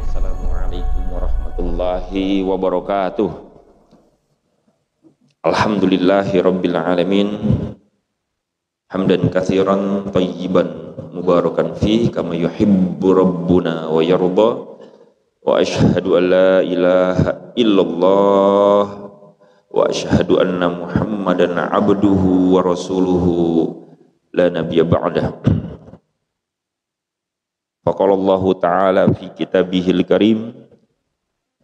Assalamualaikum warahmatullahi wabarakatuh. Alhamdulillahi rabbil alamin. Hamdan katsiran thayyiban mubarakan fi kama yuhibbu rabbuna wa yarda. Wa asyhadu an la ilaha illallah wa asyhadu anna Muhammadan abduhu wa rasuluhu la nabiyya ba'dah. Faqala Allah Ta'ala fi kitabihil karim,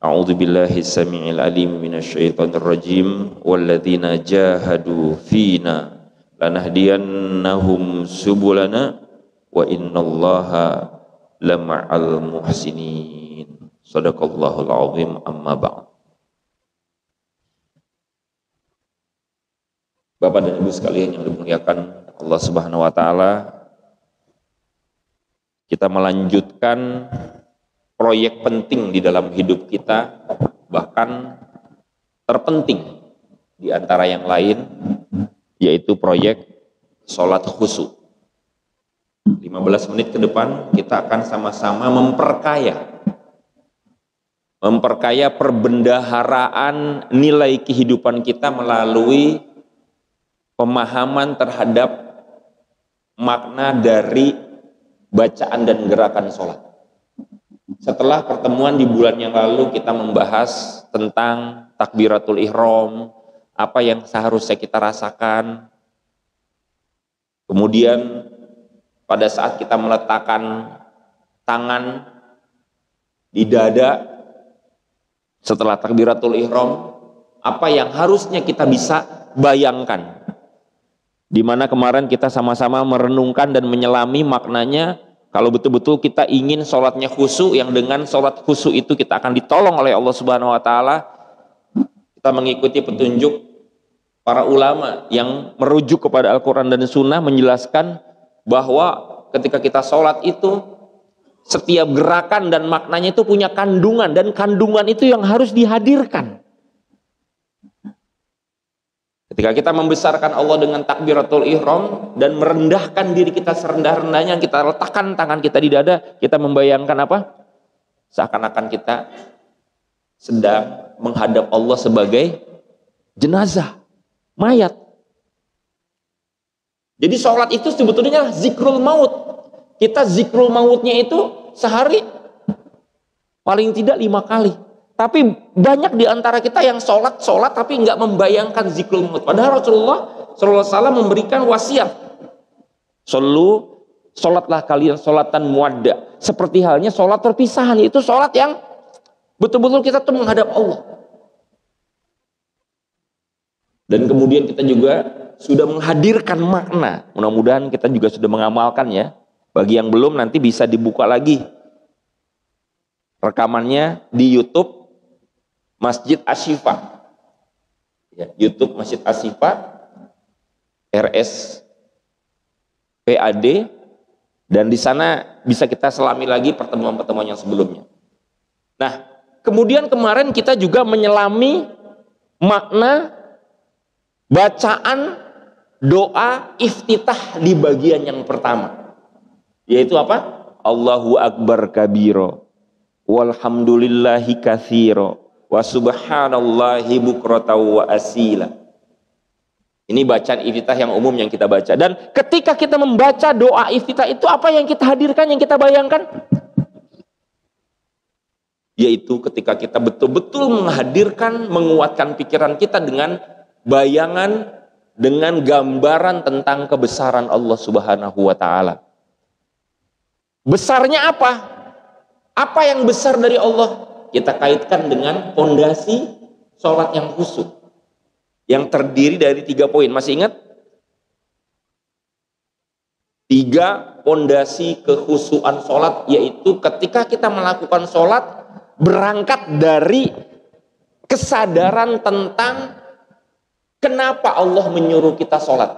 a'udzu billahi samii'il alim minasyaitonir rajim, walladzina jahadu fina lanahdiyannahum subulana wa innallaha lama'al muhsinin. Shadaqallahul azim, amma ba'd. Bapak dan Ibu sekalian yang dimuliakan Allah Subhanahu wa taala, kita melanjutkan proyek penting di dalam hidup kita, bahkan terpenting di antara yang lain, yaitu proyek sholat khusyuk. 15 menit ke depan kita akan sama-sama memperkaya perbendaharaan nilai kehidupan kita melalui pemahaman terhadap makna dari bacaan dan gerakan sholat. Setelah pertemuan di bulan yang lalu kita membahas tentang takbiratul ihram, apa yang seharusnya kita rasakan. Kemudian pada saat kita meletakkan tangan di dada setelah takbiratul ihram, apa yang harusnya kita bisa bayangkan. Di mana kemarin kita sama-sama merenungkan dan menyelami maknanya, kalau betul-betul kita ingin sholatnya khusyuk, yang dengan sholat khusyuk itu kita akan ditolong oleh Allah Subhanahu wa taala. Kita mengikuti petunjuk para ulama yang merujuk kepada Al-Quran dan Sunnah, menjelaskan bahwa ketika kita sholat itu setiap gerakan dan maknanya itu punya kandungan, dan kandungan itu yang harus dihadirkan. Ketika kita membesarkan Allah dengan takbiratul ihram dan merendahkan diri kita serendah-rendahnya, kita letakkan tangan kita di dada, kita membayangkan apa? Seakan-akan kita sedang menghadap Allah sebagai jenazah, mayat. Jadi sholat itu sebetulnya zikrul maut. Kita zikrul mautnya itu sehari paling tidak 5 kali. Tapi banyak di antara kita yang sholat tapi nggak membayangkan zikrul maut. Padahal Rasulullah SAW memberikan wasiat. Sholatlah kalian sholatan muwadda. Seperti halnya sholat perpisahan, itu sholat yang betul-betul kita tuh menghadap Allah. Dan kemudian kita juga sudah menghadirkan makna. Mudah-mudahan kita juga sudah mengamalkannya. Bagi yang belum, nanti bisa dibuka lagi rekamannya di YouTube Masjid Asy-Syifa, ya, YouTube Masjid Asy-Syifa RSPAD, dan di sana bisa kita selami lagi pertemuan-pertemuan yang sebelumnya. Nah, kemudian kemarin kita juga menyelami makna bacaan doa iftitah di bagian yang pertama, yaitu apa? Allahu Akbar kabiro walhamdulillahi katsiro wa subhanallahi bukratan wa asila. Ini bacaan iftitah yang umum yang kita baca. Dan ketika kita membaca doa iftitah itu, apa yang kita hadirkan, yang kita bayangkan? Yaitu ketika kita betul-betul menghadirkan, menguatkan pikiran kita dengan bayangan, dengan gambaran tentang kebesaran Allah Subhanahu wa taala. Besarnya apa? Apa yang besar dari Allah? Kita kaitkan dengan fondasi sholat yang khusyuk, yang terdiri dari 3 poin. Masih ingat? 3 fondasi kekhusyuan sholat, yaitu ketika kita melakukan sholat, berangkat dari kesadaran tentang kenapa Allah menyuruh kita sholat.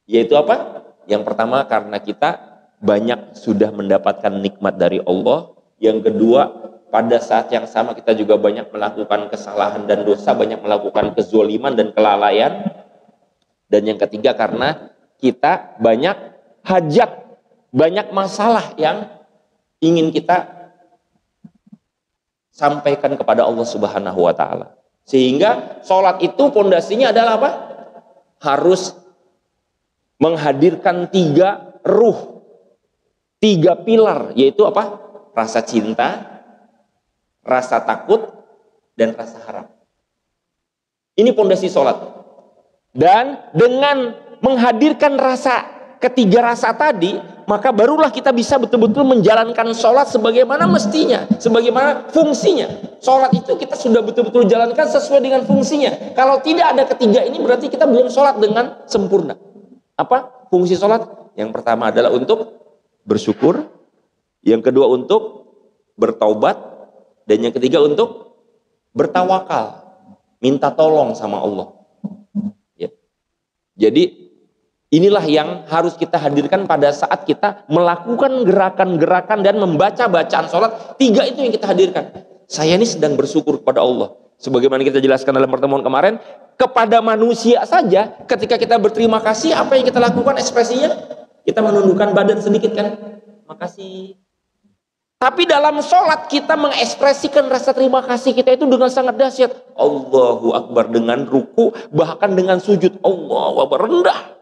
Yaitu apa? Yang pertama, karena kita banyak sudah mendapatkan nikmat dari Allah. Yang kedua, pada saat yang sama kita juga banyak melakukan kesalahan dan dosa, banyak melakukan kezoliman dan kelalaian. Dan yang ketiga, karena kita banyak hajat, banyak masalah yang ingin kita sampaikan kepada Allah Subhanahu wa taala. Sehingga sholat itu pondasinya adalah apa? Harus menghadirkan 3 ruh, 3 pilar, yaitu apa? Rasa cinta, rasa takut, dan rasa harap. Ini pondasi sholat. Dan dengan menghadirkan ketiga rasa tadi, maka barulah kita bisa betul-betul menjalankan sholat sebagaimana mestinya, sebagaimana fungsinya. Sholat itu kita sudah betul-betul jalankan sesuai dengan fungsinya. Kalau tidak ada ketiga ini, berarti kita belum sholat dengan sempurna. Apa fungsi sholat? Yang pertama adalah untuk bersyukur, yang kedua untuk bertaubat, dan yang ketiga untuk bertawakal, minta tolong sama Allah. Jadi inilah yang harus kita hadirkan pada saat kita melakukan gerakan-gerakan dan membaca bacaan sholat. 3 itu yang kita hadirkan. Saya ini sedang bersyukur kepada Allah. Sebagaimana kita jelaskan dalam pertemuan kemarin, kepada manusia saja ketika kita berterima kasih, apa yang kita lakukan ekspresinya? Kita menundukkan badan sedikit kan? Makasih. Tapi dalam sholat kita mengekspresikan rasa terima kasih kita itu dengan sangat dahsyat. Allahu Akbar, dengan ruku, bahkan dengan sujud. Allahu Akbar, rendah.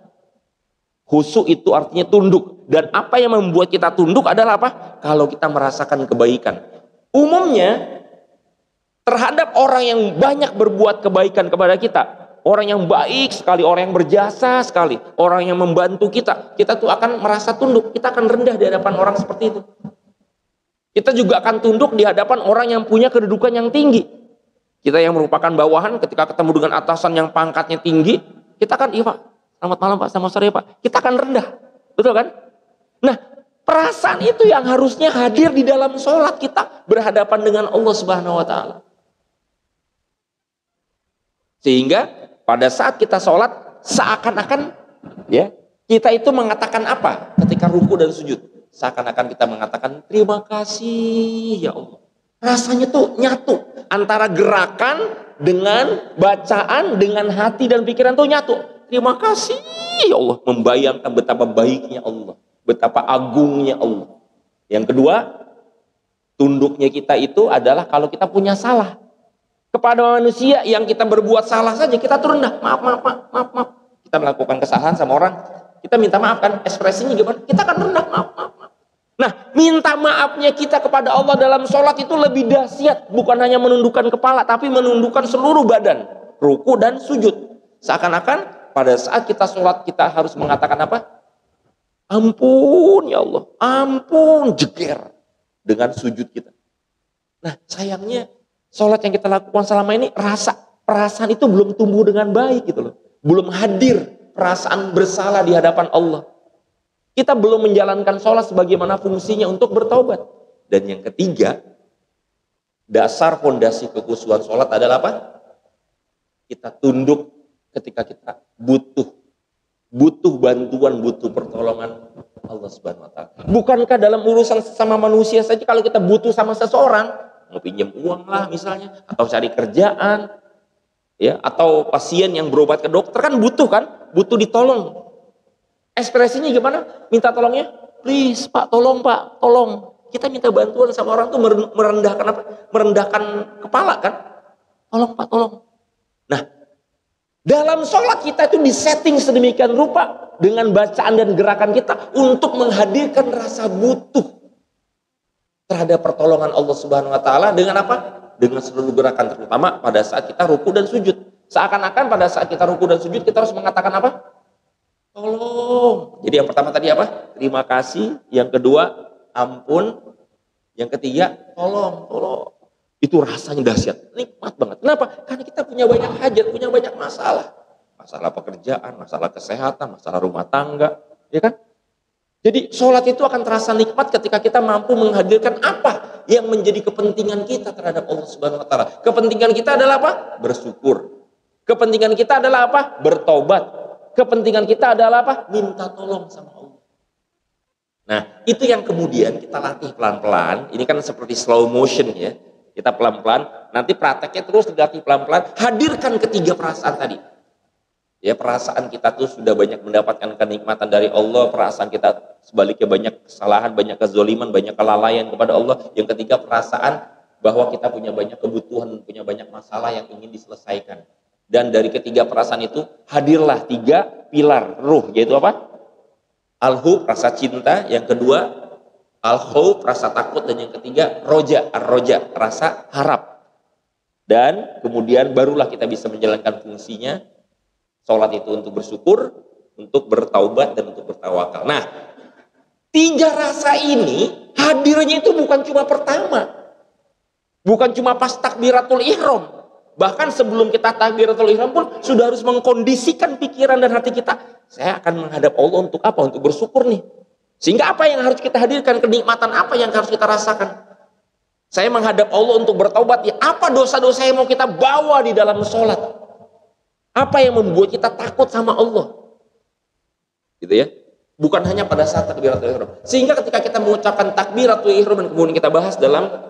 Khusyuk itu artinya tunduk. Dan apa yang membuat kita tunduk adalah apa? Kalau kita merasakan kebaikan. Umumnya terhadap orang yang banyak berbuat kebaikan kepada kita, orang yang baik sekali, orang yang berjasa sekali, orang yang membantu kita tuh akan merasa tunduk. Kita akan rendah di hadapan orang seperti itu. Kita juga akan tunduk di hadapan orang yang punya kedudukan yang tinggi. Kita yang merupakan bawahan ketika ketemu dengan atasan yang pangkatnya tinggi, kita kan, iya Pak, selamat malam Pak, selamat sore Pak. Kita akan rendah, betul kan? Nah, perasaan itu yang harusnya hadir di dalam sholat kita berhadapan dengan Allah Subhanahu wa taala. Sehingga pada saat kita sholat, seakan-akan ya kita itu mengatakan apa ketika ruku dan sujud? Seakan-akan kita mengatakan terima kasih ya Allah. Rasanya tuh nyatu antara gerakan dengan bacaan, dengan hati dan pikiran tuh nyatu. Terima kasih ya Allah, membayangkan betapa baiknya Allah, betapa agungnya Allah. Yang kedua, tunduknya kita itu adalah kalau kita punya salah kepada manusia yang kita berbuat salah saja, kita tuh rendah. Maaf. Kita melakukan kesalahan sama orang, kita minta maaf kan, ekspresinya gimana? Kita kan rendah, maaf. Nah, minta maafnya kita kepada Allah dalam sholat itu lebih dahsyat. Bukan hanya menundukkan kepala, tapi menundukkan seluruh badan. Ruku dan sujud. Seakan-akan pada saat kita sholat, kita harus mengatakan apa? Ampun ya Allah, ampun, jeger. Dengan sujud kita. Nah, sayangnya sholat yang kita lakukan selama ini, perasaan itu belum tumbuh dengan baik gitu loh. Belum hadir perasaan bersalah di hadapan Allah. Kita belum menjalankan sholat sebagaimana fungsinya untuk bertaubat. Dan yang ketiga, dasar fondasi kekhusyuan sholat adalah apa? Kita tunduk ketika kita butuh bantuan, butuh pertolongan Allah Subhanahu wa taala. Bukankah dalam urusan sesama manusia saja kalau kita butuh sama seseorang, mau pinjam uang lah misalnya, atau cari kerjaan, ya, atau pasien yang berobat ke dokter kan, butuh ditolong. Ekspresinya gimana? Minta tolongnya, please Pak, tolong Pak, tolong. Kita minta bantuan sama orang tuh merendahkan apa? Merendahkan kepala kan? Tolong Pak, tolong. Nah, dalam sholat kita itu disetting sedemikian rupa dengan bacaan dan gerakan kita untuk menghadirkan rasa butuh terhadap pertolongan Allah Subhanahu wa taala dengan apa? Dengan seluruh gerakan, terutama pada saat kita ruku dan sujud. Seakan-akan pada saat kita ruku dan sujud kita harus mengatakan apa? Tolong. Jadi yang pertama tadi apa? Terima kasih. Yang kedua, ampun. Yang ketiga, tolong. Itu rasanya dahsyat, nikmat banget. Kenapa? Karena kita punya banyak hajat, punya banyak masalah. Masalah pekerjaan, masalah kesehatan, masalah rumah tangga, ya kan? Jadi sholat itu akan terasa nikmat ketika kita mampu menghadirkan apa yang menjadi kepentingan kita terhadap Allah Subhanahu wa taala. Kepentingan kita adalah apa? Bersyukur. Kepentingan kita adalah apa? Bertobat. Kepentingan kita adalah apa? Minta tolong sama Allah. Nah, itu yang kemudian kita latih pelan-pelan. Ini kan seperti slow motion ya. Kita pelan-pelan, nanti prakteknya terus dilatih pelan-pelan. Hadirkan ketiga perasaan tadi. Ya, perasaan kita tuh sudah banyak mendapatkan kenikmatan dari Allah, perasaan kita sebaliknya banyak kesalahan, banyak kezaliman, banyak kelalaian kepada Allah. Yang ketiga, perasaan bahwa kita punya banyak kebutuhan, punya banyak masalah yang ingin diselesaikan. Dan dari ketiga perasaan itu hadirlah tiga pilar ruh, yaitu apa? Al-hub, rasa cinta. Yang kedua, al-khauf, rasa takut. Dan yang ketiga, roja, ar-roja, rasa harap. Dan kemudian barulah kita bisa menjalankan fungsinya. Sholat itu untuk bersyukur, untuk bertaubat, dan untuk bertawakal. Nah, tiga rasa ini hadirnya itu bukan cuma pertama. Bukan cuma pas takbiratul ihram. Bahkan sebelum kita takbiratul ihram pun sudah harus mengkondisikan pikiran dan hati kita. Saya akan menghadap Allah untuk apa? Untuk bersyukur nih. Sehingga apa yang harus kita hadirkan? Kenikmatan apa yang harus kita rasakan? Saya menghadap Allah untuk bertaubat. Ya, apa dosa-dosa yang mau kita bawa di dalam sholat? Apa yang membuat kita takut sama Allah? Gitu ya. Bukan hanya pada saat takbiratul ihram. Sehingga ketika kita mengucapkan takbiratul ihram dan kemudian kita bahas dalam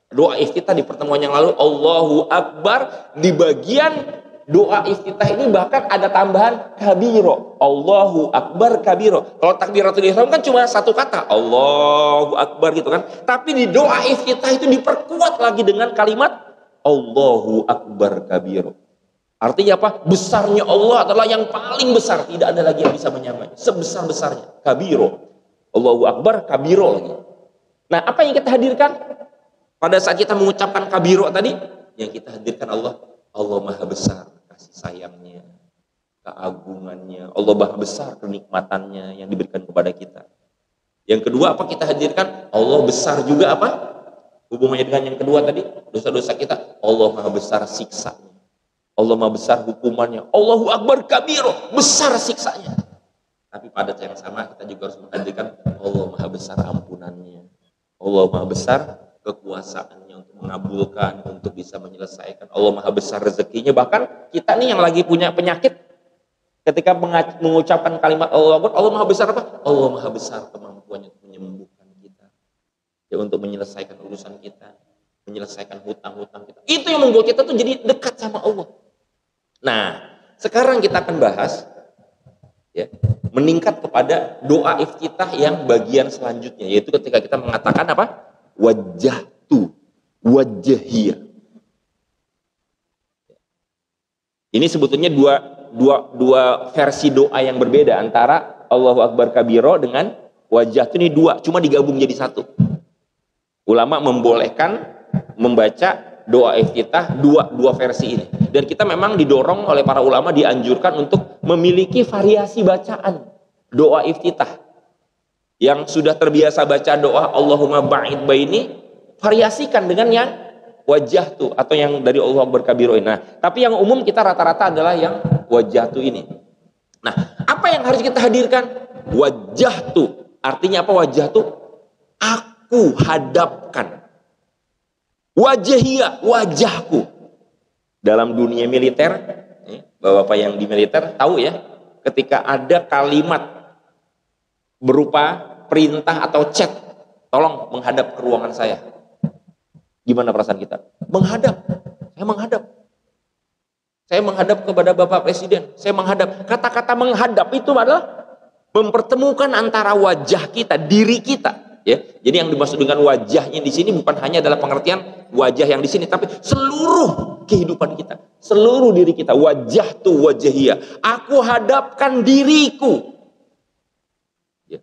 doa iftitah di pertemuan yang lalu, Allahu Akbar, di bagian doa iftitah ini bahkan ada tambahan kabiro. Allahu Akbar kabiro. Kalau takbiratul ihram kan cuma satu kata, Allahu Akbar gitu kan. Tapi di doa iftitah itu diperkuat lagi dengan kalimat Allahu Akbar kabiro. Artinya apa? Besarnya Allah adalah yang paling besar. Tidak ada lagi yang bisa menyamai. Sebesar-besarnya. Kabiro. Allahu Akbar, kabiro lagi. Nah, apa yang kita hadirkan? Pada saat kita mengucapkan kabiro tadi, yang kita hadirkan Allah. Allah maha besar kasih sayangnya. Keagungannya. Allah maha besar kenikmatannya yang diberikan kepada kita. Yang kedua, apa kita hadirkan? Allah besar juga apa? Hubungannya dengan yang kedua tadi. Dosa-dosa kita. Allah maha besar siksanya. Allah maha besar hukumannya. Allahu Akbar kabiro, besar siksanya. Tapi pada saat yang sama kita juga harus menghadirkan Allah maha besar ampunannya. Allah maha besar kekuasaannya untuk mengabulkan, untuk bisa menyelesaikan. Allah maha besar rezekinya. Bahkan kita nih yang lagi punya penyakit, ketika mengucapkan kalimat Allah Akbar, Allah maha besar apa? Allah maha besar kemampuannya untuk menyembuhkan kita. Ya, untuk menyelesaikan urusan kita, menyelesaikan hutang-hutang kita. Itu yang membuat kita tuh jadi dekat sama Allah. Nah, sekarang kita akan bahas ya, meningkat kepada doa iftitah yang bagian selanjutnya, yaitu ketika kita mengatakan apa? Wajjahtu, wajjahiyah. Ini sebetulnya dua versi doa yang berbeda antara Allahu Akbar kabiro dengan wajjahtu. Ini dua, cuma digabung jadi satu. Ulama membolehkan membaca doa iftitah dua versi ini. Dan kita memang didorong oleh para ulama, dianjurkan untuk memiliki variasi bacaan doa iftitah. Yang sudah terbiasa baca doa Allahumma ba'id baini, variasikan dengan yang wajjahtu atau yang dari Allah Akbar kabiro. Nah, tapi yang umum kita rata-rata adalah yang wajjahtu ini. Nah, apa yang harus kita hadirkan? Wajjahtu. Artinya apa wajjahtu? Aku hadapkan. Wajahiyah, wajahku. Dalam dunia militer, bapak-bapak yang di militer tahu ya, ketika ada kalimat berupa perintah atau chat, tolong menghadap ke ruangan saya. Gimana perasaan kita? Menghadap. Saya menghadap. Saya menghadap kepada Bapak Presiden. Saya menghadap. Kata-kata menghadap itu adalah mempertemukan antara wajah kita, diri kita. Ya, jadi yang dimaksud dengan wajahnya di sini bukan hanya adalah pengertian wajah yang di sini, tapi seluruh kehidupan kita, seluruh diri kita. Wajah tu wajahiyah. Aku hadapkan diriku. Ya.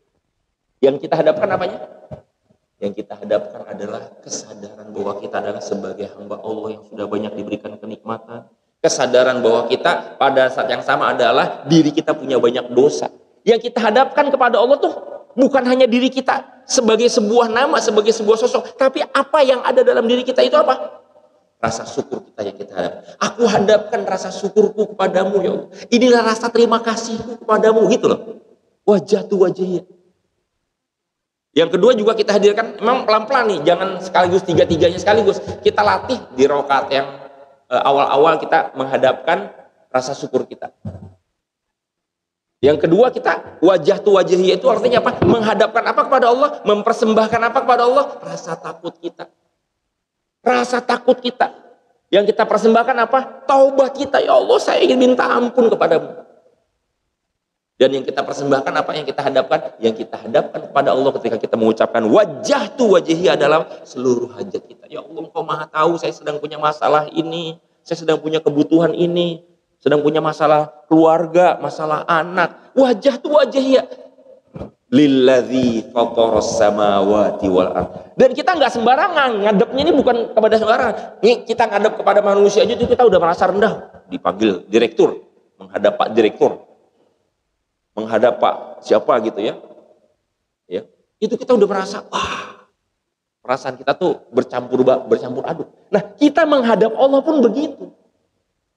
Yang kita hadapkan apanya? Yang kita hadapkan adalah kesadaran bahwa kita adalah sebagai hamba Allah yang sudah banyak diberikan kenikmatan. Kesadaran bahwa kita pada saat yang sama adalah diri kita punya banyak dosa. Yang kita hadapkan kepada Allah tuh bukan hanya diri kita sebagai sebuah nama, sebagai sebuah sosok, tapi apa yang ada dalam diri kita itu apa? Rasa syukur kita yang kita hadap. Aku hadapkan rasa syukurku kepadamu ya Allah. Inilah rasa terima kasihku kepadamu, gitu loh. Wajah tu wajahnya. Yang kedua juga kita hadirkan, memang pelan-pelan nih, jangan sekaligus tiga-tiganya sekaligus. Kita latih di rakaat yang awal-awal kita menghadapkan rasa syukur kita. Yang kedua kita wajah tu wajahiyah itu artinya apa? Menghadapkan apa kepada Allah? Mempersembahkan apa kepada Allah? Rasa takut kita. Rasa takut kita. Yang kita persembahkan apa? Taubat kita. Ya Allah, saya ingin minta ampun kepadamu. Dan yang kita persembahkan apa yang kita hadapkan? Yang kita hadapkan kepada Allah ketika kita mengucapkan wajjahtu wajhi adalah seluruh hajat kita. Ya Allah, Engkau Maha tahu saya sedang punya masalah ini, saya sedang punya kebutuhan ini, sedang punya masalah keluarga, masalah anak. Wajjahtu wajhi lilladzi fataras samawati wal ard. Dan kita nggak sembarangan ngadepnya, ini bukan kepada sembarangan. Ini kita ngadep kepada manusia aja itu kita udah merasa rendah. Dipanggil direktur, menghadap Pak Direktur, menghadap Pak siapa gitu ya. Ya, itu kita udah merasa wah, perasaan kita tuh bercampur aduk. Nah, kita menghadap Allah pun begitu.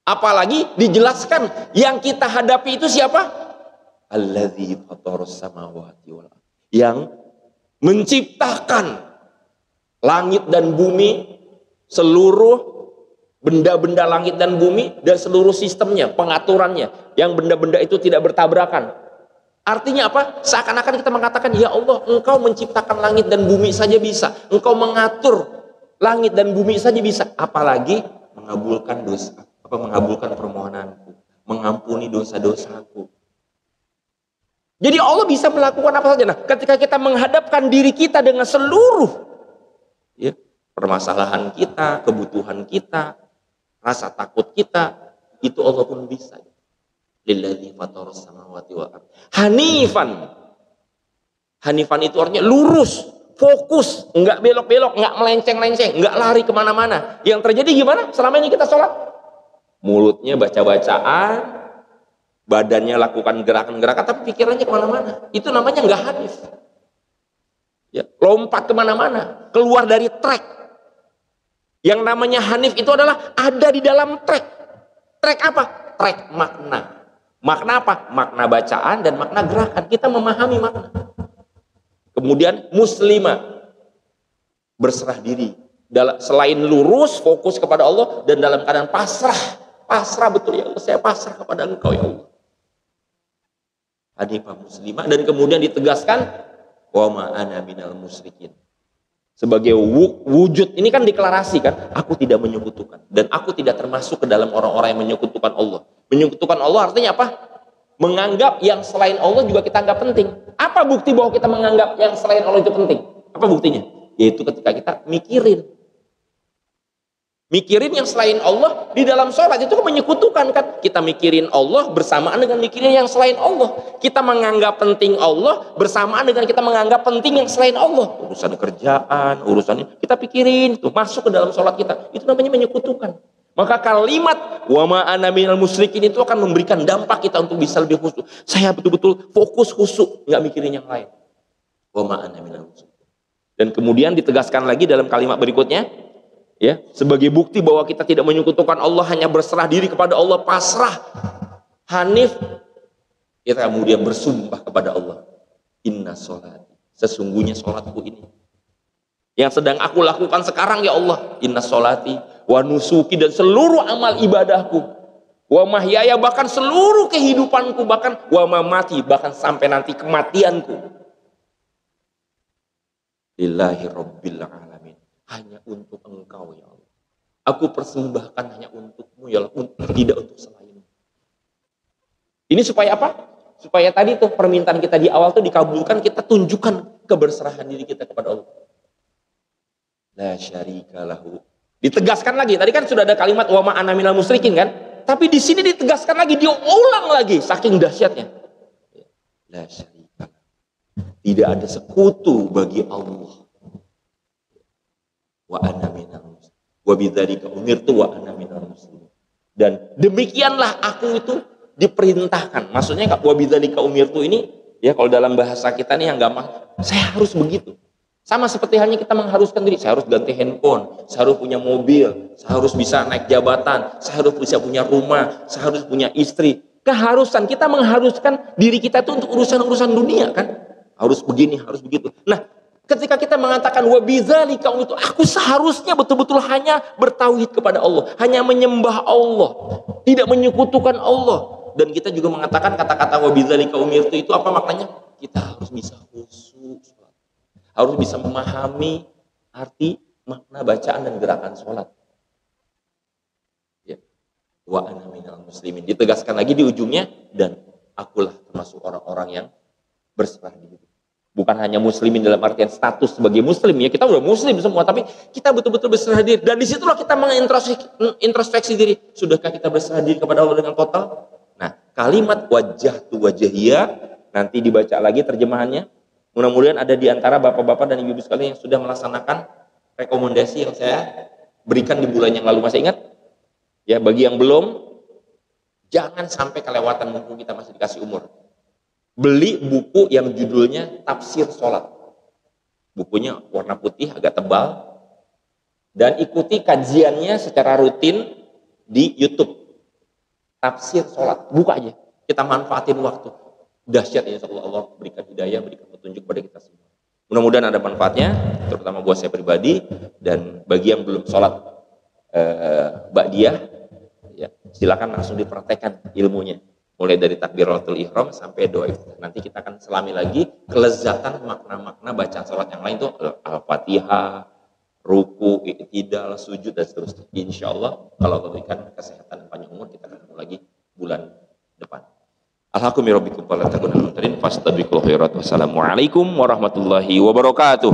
Apalagi dijelaskan yang kita hadapi itu siapa? Alladzi fataras samawati wal ard, yang menciptakan langit dan bumi, seluruh benda-benda langit dan bumi dan seluruh sistemnya, pengaturannya, yang benda-benda itu tidak bertabrakan. Artinya apa? Seakan-akan kita mengatakan, ya Allah, Engkau menciptakan langit dan bumi saja bisa, Engkau mengatur langit dan bumi saja bisa, apalagi mengabulkan mengabulkan permohonanku, mengampuni dosa-dosaku. Jadi Allah bisa melakukan apa saja. Nah, ketika kita menghadapkan diri kita dengan seluruh ya, permasalahan kita, kebutuhan kita, rasa takut kita, itu Allah pun bisa. Lilladzi fataras samawati wal ard. Hanifan. Hanifan itu artinya lurus, fokus, enggak belok-belok, enggak melenceng-lenceng, enggak lari kemana-mana. Yang terjadi gimana? Selama ini kita sholat, mulutnya baca-bacaan, badannya lakukan gerakan-gerakan, tapi pikirannya kemana-mana. Itu namanya nggak hanif. Ya, lompat kemana-mana, keluar dari track. Yang namanya hanif itu adalah ada di dalam track. Track apa? Track makna. Makna apa? Makna bacaan dan makna gerakan. Kita memahami makna. Kemudian muslimah, berserah diri. Selain lurus, fokus kepada Allah, dan dalam keadaan pasrah. Pasrah betul, ya Allah, saya pasrah kepada Engkau ya Allah. Hanifah muslimah, dan kemudian ditegaskan wa ma ana minal musyrikin. Sebagai wujud, ini kan deklarasi kan, aku tidak menyekutukan dan aku tidak termasuk ke dalam orang-orang yang menyekutukan Allah. Menyekutukan Allah artinya apa? Menganggap yang selain Allah juga kita anggap penting. Apa bukti bahwa kita menganggap yang selain Allah itu penting? Apa buktinya? Yaitu ketika kita mikirin yang selain Allah di dalam sholat, itu kan menyekutukan kan. Kita mikirin Allah bersamaan dengan mikirin yang selain Allah. Kita menganggap penting Allah bersamaan dengan kita menganggap penting yang selain Allah. Urusan kerjaan, urusan kita pikirin, itu masuk ke dalam sholat kita. Itu namanya menyekutukan. Maka kalimat wa ma ana minal musyrikin itu akan memberikan dampak kita untuk bisa lebih khusyuk. Saya betul-betul fokus khusyuk, nggak mikirin yang lain. Wa ma ana minal musyrikin. Dan kemudian ditegaskan lagi dalam kalimat berikutnya, ya, sebagai bukti bahwa kita tidak menyekutukan Allah, hanya berserah diri kepada Allah, pasrah, hanif, kita kemudian bersumpah kepada Allah, inna sholati, sesungguhnya sholatku ini yang sedang aku lakukan sekarang ya Allah, inna sholati wa nusuki, dan seluruh amal ibadahku, wa mahyaya, bahkan seluruh kehidupanku, bahkan wa mamati, bahkan sampai nanti kematianku, lillahi rabbil alamin, hanya untuk Engkau ya Allah. Aku persembahkan hanya untukmu ya Allah, tidak untuk selainmu. Ini supaya apa? Supaya tadi tuh permintaan kita di awal tuh dikabulkan, kita tunjukkan keberserahan diri kita kepada Allah. La syarika lahu. Ditegaskan lagi, tadi kan sudah ada kalimat wa ma ana minal musyrikin kan? Tapi di sini ditegaskan lagi, diulang lagi saking dahsyatnya. La syarika. Tidak ada sekutu bagi Allah. Wa ana minal muslimin. Wa bidzalika umirtu wa ana minal muslimin. Dan demikianlah aku itu diperintahkan. Maksudnya wa bidzalika umirtu ini ya, kalau dalam bahasa kita nih yang gampang, saya harus begitu. Sama seperti halnya kita mengharuskan diri, saya harus ganti handphone, saya harus punya mobil, saya harus bisa naik jabatan, saya harus bisa punya rumah, saya harus punya istri. Keharusan, kita mengharuskan diri kita itu untuk urusan-urusan dunia kan. Harus begini, harus begitu. Nah, ketika kita mengatakan wa bidzalika itu, aku seharusnya betul-betul hanya bertauhid kepada Allah, hanya menyembah Allah, tidak menyekutukan Allah. Dan kita juga mengatakan kata-kata wa bidzalika umirtu itu apa maknanya? Kita harus bisa khusyuk, harus bisa memahami arti, makna bacaan dan gerakan sholat. Ya. Wa ana minal muslimin. Ditegaskan lagi di ujungnya, dan akulah termasuk orang-orang yang berserah diri. Bukan hanya muslimin dalam artian status sebagai muslim ya, kita udah muslim semua, tapi kita betul-betul berserah diri. Dan disitulah kita mengintrospeksi diri. Sudahkah kita berserah diri kepada Allah dengan total? Nah, kalimat wajah tu wajahiyah nanti dibaca lagi terjemahannya. Mudah-mudahan ada di antara bapak-bapak dan ibu-ibu sekalian yang sudah melaksanakan rekomendasi yang saya berikan di bulan yang lalu. Masih ingat? Ya, bagi yang belum, jangan sampai kelewatan mumpung kita masih dikasih umur. Beli buku yang judulnya Tafsir Sholat. Bukunya warna putih, agak tebal. Dan ikuti kajiannya secara rutin di YouTube. Tafsir Sholat. Buka aja. Kita manfaatin waktu. Dahsyat ya, Allah berikan hidayah, berikan petunjuk pada kita semua. Mudah-mudahan ada manfaatnya, terutama buat saya pribadi. Dan bagi yang belum sholat ba'diyah, ya, silakan langsung dipraktekkan ilmunya. Mulai dari takbiratul ihram sampai doa iftitah. Nanti kita akan selami lagi kelezatan makna-makna bacaan sholat yang lain itu Al-Fatihah, ruku, i'tidal, sujud dan seterusnya. Insya Allah kalau Allah berikan kesehatan dan panjang umur, kita akan ketemu lagi bulan depan. Alhamdulillah fala takunul mumtarin fastabiqul khairat. Wassalamualaikum warahmatullahi wabarakatuh.